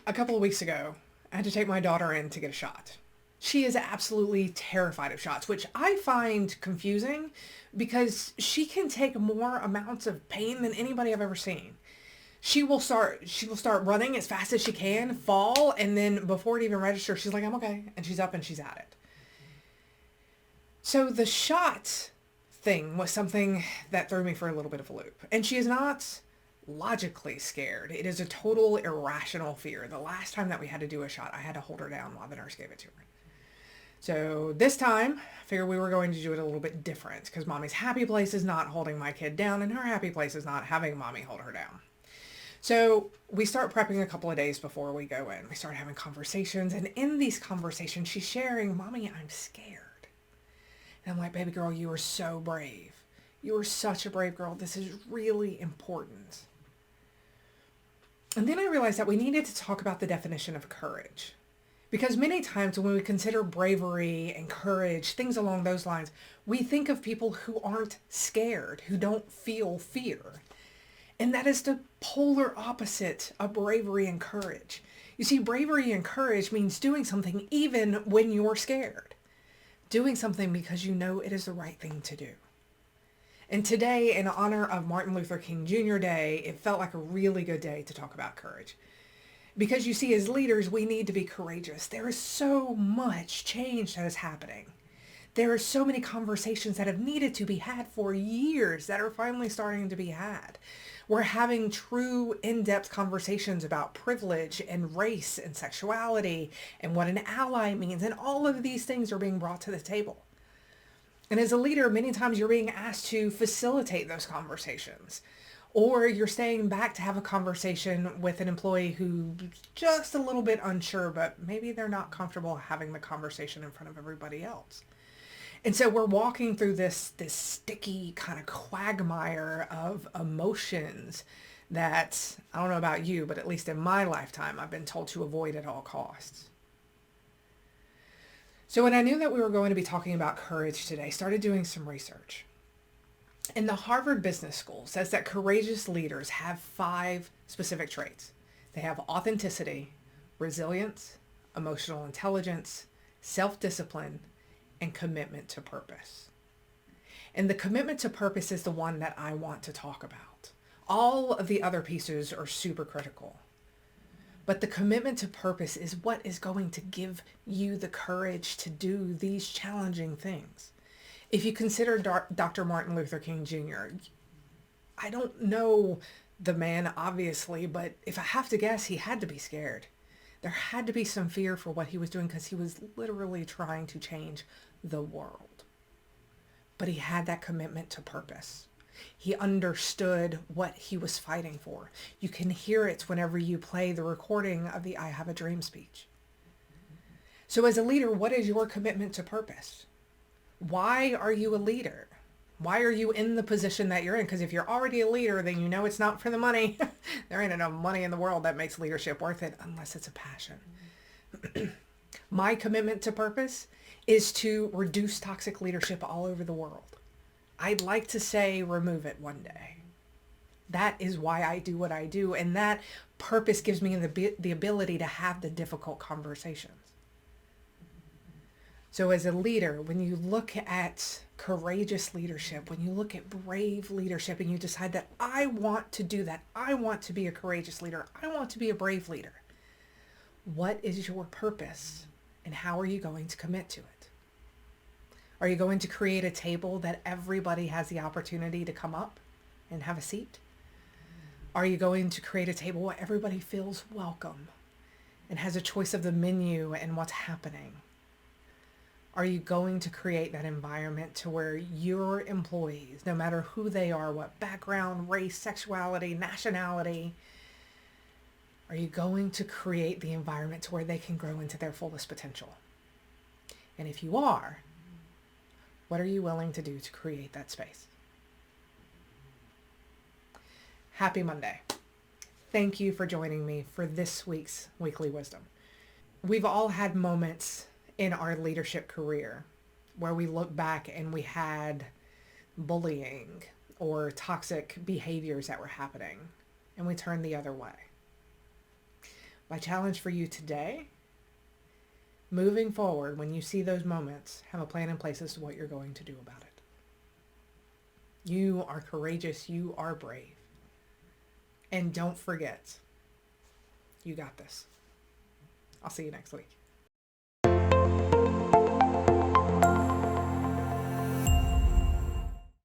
A couple of weeks ago, I had to take my daughter in to get a shot. She is absolutely terrified of shots, which I find confusing because she can take more amounts of pain than anybody I've ever seen. She will start running as fast as she can, fall, and then before it even registers, she's like, "I'm okay," and she's up and she's at it. So the shot thing was something that threw me for a little bit of a loop. And she is not logically scared. It is a total irrational fear. The last time that we had to do a shot, I had to hold her down while the nurse gave it to her. So this time, I figured we were going to do it a little bit different because mommy's happy place is not holding my kid down and her happy place is not having mommy hold her down. So we start prepping a couple of days before we go in. We start having conversations, and in these conversations, she's sharing, "Mommy, I'm scared." And I'm like, "Baby girl, you are so brave. You are such a brave girl. This is really important." And then I realized that we needed to talk about the definition of courage. Because many times when we consider bravery and courage, things along those lines, we think of people who aren't scared, who don't feel fear. And that is the polar opposite of bravery and courage. You see, bravery and courage means doing something even when you're scared. Doing something because you know it is the right thing to do. And today, in honor of Martin Luther King Jr. Day, it felt like a really good day to talk about courage. Because you see, as leaders, we need to be courageous. There is so much change that is happening. There are so many conversations that have needed to be had for years that are finally starting to be had. We're having true in-depth conversations about privilege and race and sexuality and what an ally means. And all of these things are being brought to the table. And as a leader, many times you're being asked to facilitate those conversations. Or you're staying back to have a conversation with an employee who's just a little bit unsure, but maybe they're not comfortable having the conversation in front of everybody else. And so we're walking through this sticky kind of quagmire of emotions that, I don't know about you, but at least in my lifetime, I've been told to avoid at all costs. So when I knew that we were going to be talking about courage today, I started doing some research. And the Harvard Business School says that courageous leaders have 5 specific traits. They have authenticity, resilience, emotional intelligence, self-discipline, and commitment to purpose. And the commitment to purpose is the one that I want to talk about. All of the other pieces are super critical. But the commitment to purpose is what is going to give you the courage to do these challenging things. If you consider Dr. Martin Luther King Jr., I don't know the man, obviously, but if I have to guess, he had to be scared. There had to be some fear for what he was doing because he was literally trying to change the world. But he had that commitment to purpose. He understood what he was fighting for. You can hear it whenever you play the recording of the "I Have a Dream" speech. So as a leader, what is your commitment to purpose? Why are you a leader? Why are you in the position that you're in? Because if you're already a leader, then you know it's not for the money. There ain't enough money in the world that makes leadership worth it unless it's a passion. My commitment to purpose is to reduce toxic leadership all over the world. I'd like to say remove it one day. That is why I do what I do. And that purpose gives me the ability to have the difficult conversations. So as a leader, when you look at courageous leadership, when you look at brave leadership and you decide that I want to do that, I want to be a courageous leader, I want to be a brave leader, what is your purpose and how are you going to commit to it? Are you going to create a table that everybody has the opportunity to come up and have a seat? Are you going to create a table where everybody feels welcome and has a choice of the menu and what's happening? Are you going to create that environment to where your employees, no matter who they are, what background, race, sexuality, nationality, are you going to create the environment to where they can grow into their fullest potential? And if you are, what are you willing to do to create that space? Happy Monday. Thank you for joining me for this week's Weekly Wisdom. We've all had moments in our leadership career where we look back and we had bullying or toxic behaviors that were happening and we turned the other way. My challenge for you today, moving forward, when you see those moments, have a plan in place as to what you're going to do about it. You are courageous. You are brave. And don't forget, you got this. I'll see you next week.